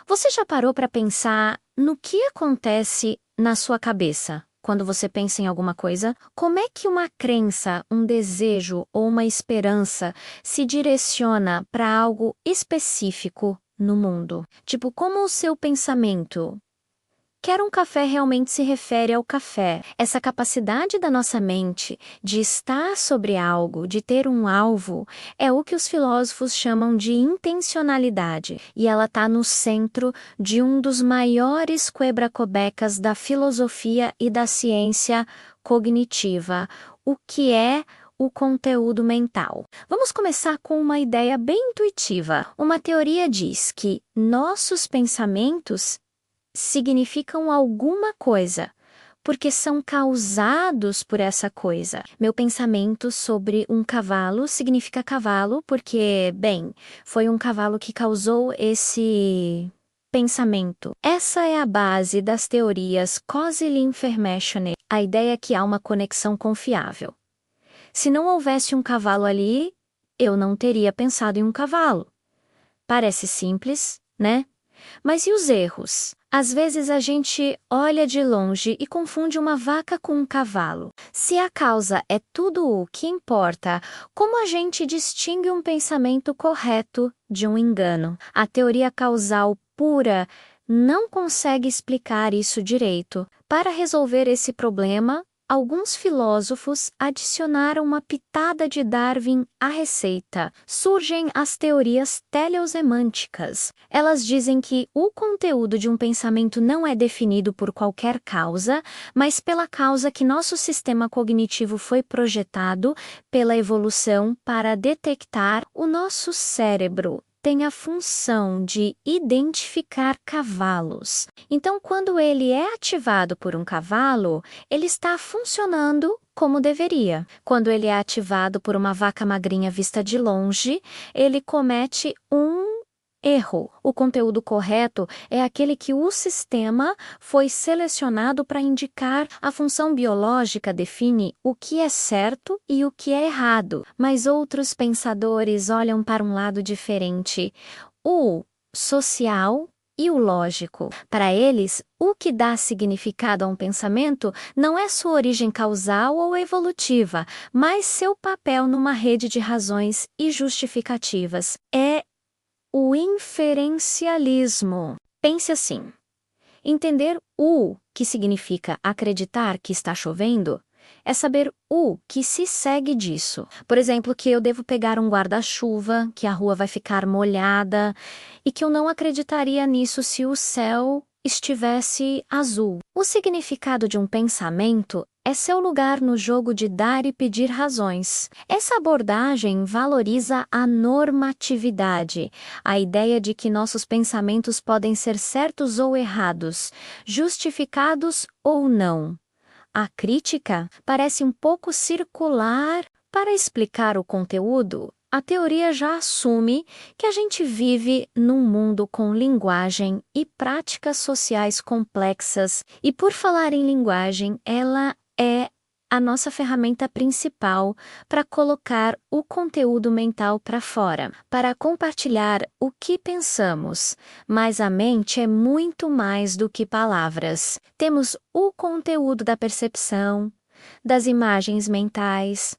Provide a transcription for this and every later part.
Você já parou para pensar no que acontece na sua cabeça quando você pensa em alguma coisa? Como é que uma crença, um desejo ou uma esperança se direciona para algo específico no mundo? Tipo, como o seu pensamento quero um café realmente se refere ao café. Essa capacidade da nossa mente de estar sobre algo, de ter um alvo, é o que os filósofos chamam de intencionalidade. E ela está no centro de um dos maiores quebra-cobecas da filosofia e da ciência cognitiva, o que é o conteúdo mental. Vamos começar com uma ideia bem intuitiva. Uma teoria diz que nossos pensamentos significam alguma coisa, porque são causados por essa coisa. Meu pensamento sobre um cavalo significa cavalo porque, bem, foi um cavalo que causou esse pensamento. Essa é a base das teorias causal information, a ideia que há uma conexão confiável. Se não houvesse um cavalo ali, eu não teria pensado em um cavalo. Parece simples, né? Mas e os erros? Às vezes a gente olha de longe e confunde uma vaca com um cavalo. Se a causa é tudo o que importa, como a gente distingue um pensamento correto de um engano? A teoria causal pura não consegue explicar isso direito. Para resolver esse problema, alguns filósofos adicionaram uma pitada de Darwin à receita. Surgem as teorias teleosemânticas. Elas dizem que o conteúdo de um pensamento não é definido por qualquer causa, mas pela causa que nosso sistema cognitivo foi projetado pela evolução para detectar. O nosso cérebro tem a função de identificar cavalos. Então, quando ele é ativado por um cavalo, ele está funcionando como deveria. Quando ele é ativado por uma vaca magrinha vista de longe, ele comete um erro. O conteúdo correto é aquele que o sistema foi selecionado para indicar. A função biológica define o que é certo e o que é errado, mas outros pensadores olham para um lado diferente, o social e o lógico. Para eles, o que dá significado a um pensamento não é sua origem causal ou evolutiva, mas seu papel numa rede de razões e justificativas. É o inferencialismo. Pense assim: entender o que significa acreditar que está chovendo é saber o que se segue disso. Por exemplo, que eu devo pegar um guarda-chuva, que a rua vai ficar molhada e que eu não acreditaria nisso se o céu estivesse azul. O significado de um pensamento é seu lugar no jogo de dar e pedir razões. Essa abordagem valoriza a normatividade, a ideia de que nossos pensamentos podem ser certos ou errados, justificados ou não. A crítica parece um pouco circular. Para explicar o conteúdo, a teoria já assume que a gente vive num mundo com linguagem e práticas sociais complexas, e por falar em linguagem, ela é a nossa ferramenta principal para colocar o conteúdo mental para fora, para compartilhar o que pensamos. Mas a mente é muito mais do que palavras. Temos o conteúdo da percepção, das imagens mentais,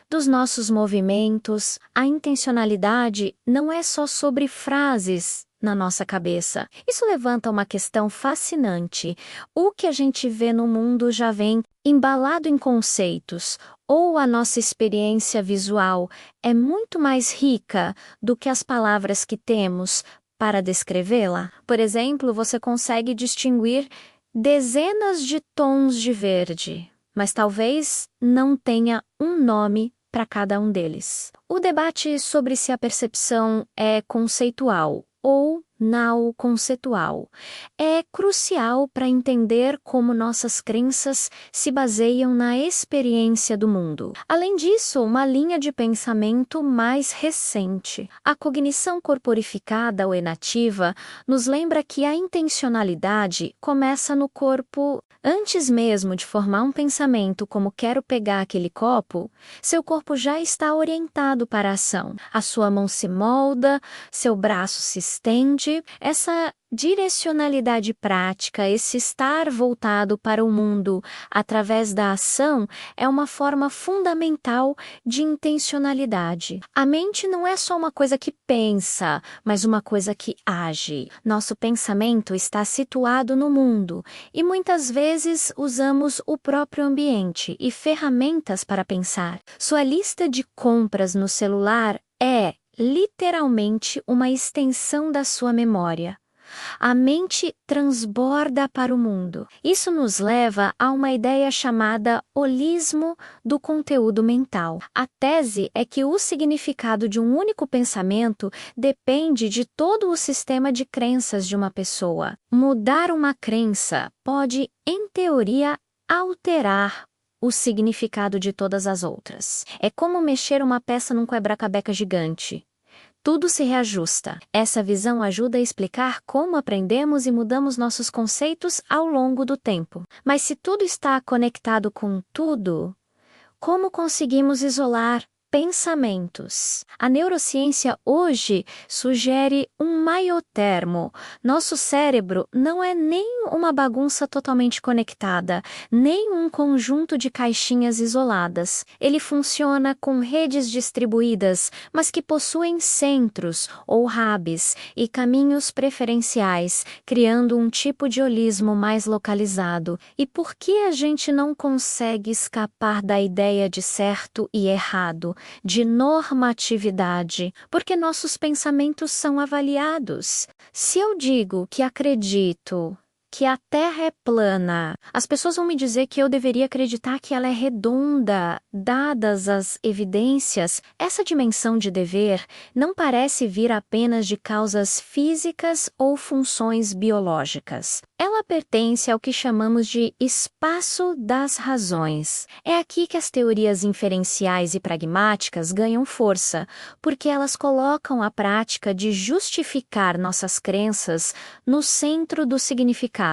dos nossos movimentos. A intencionalidade não é só sobre frases na nossa cabeça. Isso levanta uma questão fascinante. O que a gente vê no mundo já vem embalado em conceitos, ou a nossa experiência visual é muito mais rica do que as palavras que temos para descrevê-la? Por exemplo, você consegue distinguir dezenas de tons de verde, mas talvez não tenha um nome para cada um deles. O debate sobre se a percepção é conceitual ou não conceitual é crucial para entender como nossas crenças se baseiam na experiência do mundo. Além disso, uma linha de pensamento mais recente, a cognição corporificada ou enativa, nos lembra que a intencionalidade começa no corpo. Antes mesmo de formar um pensamento como quero pegar aquele copo, seu corpo já está orientado para a ação. A sua mão se molda, seu braço se estende verdade, essa direcionalidade prática, esse estar voltado para o mundo através da ação, é uma forma fundamental de intencionalidade. A mente não é só uma coisa que pensa, mas uma coisa que age. Nosso pensamento está situado no mundo e muitas vezes usamos o próprio ambiente e ferramentas para pensar. Sua lista de compras no celular é literalmente uma extensão da sua memória. A mente transborda para o mundo. Isso nos leva a uma ideia chamada holismo do conteúdo mental. A tese é que o significado de um único pensamento depende de todo o sistema de crenças de uma pessoa. Mudar uma crença pode, em teoria, alterar o significado de todas as outras. É como mexer uma peça num quebra-cabeça gigante. Tudo se reajusta. Essa visão ajuda a explicar como aprendemos e mudamos nossos conceitos ao longo do tempo. Mas se tudo está conectado com tudo, como conseguimos isolar pensamentos? A neurociência hoje sugere um meio-termo. Nosso cérebro não é nem uma bagunça totalmente conectada, nem um conjunto de caixinhas isoladas. Ele funciona com redes distribuídas, mas que possuem centros ou hubs e caminhos preferenciais, criando um tipo de holismo mais localizado. E por que a gente não consegue escapar da ideia de certo e errado, de normatividade? Porque nossos pensamentos são avaliados. Se eu digo que acredito que a Terra é plana, as pessoas vão me dizer que eu deveria acreditar que ela é redonda, dadas as evidências. Essa dimensão de dever não parece vir apenas de causas físicas ou funções biológicas. Ela pertence ao que chamamos de espaço das razões. É aqui que as teorias inferenciais e pragmáticas ganham força, porque elas colocam a prática de justificar nossas crenças no centro do significado.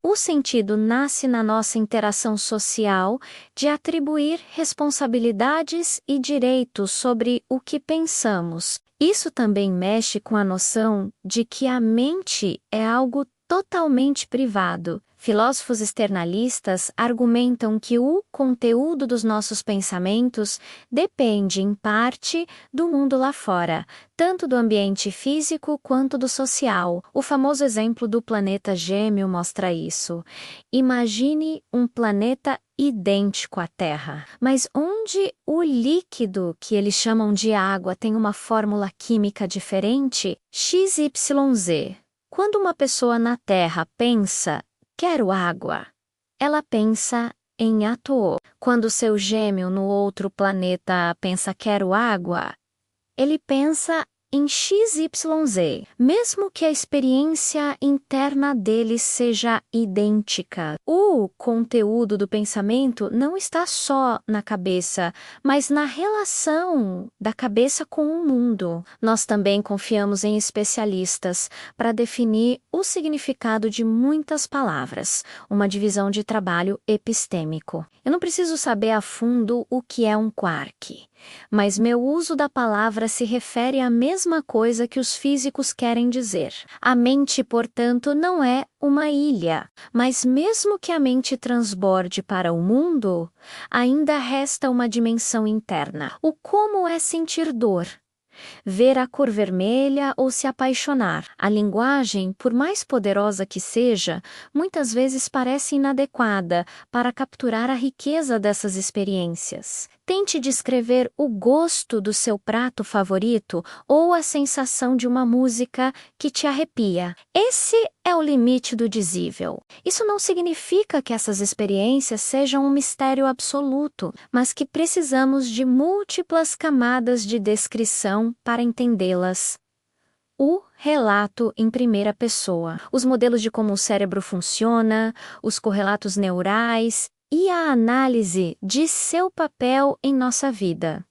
O sentido nasce na nossa interação social de atribuir responsabilidades e direitos sobre o que pensamos. Isso também mexe com a noção de que a mente é algo totalmente privado. Filósofos externalistas argumentam que o conteúdo dos nossos pensamentos depende, em parte, do mundo lá fora, tanto do ambiente físico quanto do social. O famoso exemplo do planeta gêmeo mostra isso. Imagine um planeta idêntico à Terra, mas onde o líquido, que eles chamam de água, tem uma fórmula química diferente, XYZ. Quando uma pessoa na Terra pensa "quero água", ela pensa em Atoô. Quando seu gêmeo no outro planeta pensa "quero água", ele pensa em XYZ, mesmo que a experiência interna deles seja idêntica. O conteúdo do pensamento não está só na cabeça, mas na relação da cabeça com o mundo. Nós também confiamos em especialistas para definir o significado de muitas palavras, uma divisão de trabalho epistêmico. Eu não preciso saber a fundo o que é um quark, mas meu uso da palavra se refere à mesma coisa que os físicos querem dizer. A mente, portanto, não é uma ilha, mas mesmo que a mente transborde para o mundo, ainda resta uma dimensão interna. O como é sentir dor, ver a cor vermelha ou se apaixonar. A linguagem, por mais poderosa que seja, muitas vezes parece inadequada para capturar a riqueza dessas experiências. Tente descrever o gosto do seu prato favorito ou a sensação de uma música que te arrepia. Esse é o limite do dizível. Isso não significa que essas experiências sejam um mistério absoluto, mas que precisamos de múltiplas camadas de descrição para entendê-las. O relato em primeira pessoa, os modelos de como o cérebro funciona, os correlatos neurais e a análise de seu papel em nossa vida.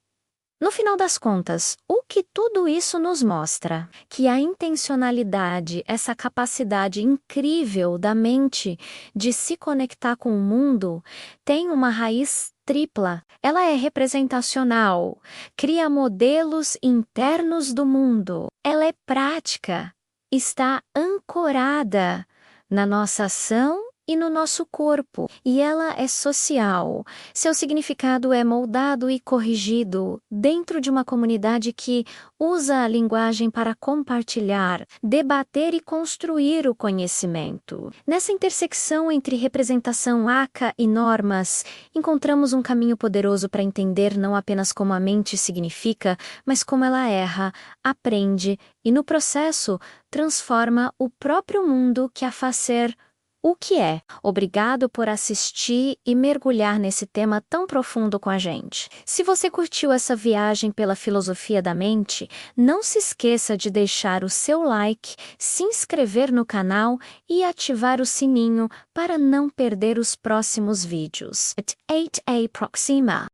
No final das contas, o que tudo isso nos mostra? Que a intencionalidade, essa capacidade incrível da mente de se conectar com o mundo, tem uma raiz tripla. Ela é representacional, cria modelos internos do mundo. Ela é prática está ancorada na nossa ação e no nosso corpo, e ela é social. Seu significado é moldado e corrigido dentro de uma comunidade que usa a linguagem para compartilhar, debater e construir o conhecimento. Nessa intersecção entre representação ACA e normas, encontramos um caminho poderoso para entender não apenas como a mente significa, mas como ela erra, aprende e, no processo, transforma o próprio mundo que a faz ser o que é. Obrigado por assistir e mergulhar nesse tema tão profundo com a gente. Se você curtiu essa viagem pela filosofia da mente, não se esqueça de deixar o seu like, se inscrever no canal e ativar o sininho para não perder os próximos vídeos. 8A Proxima.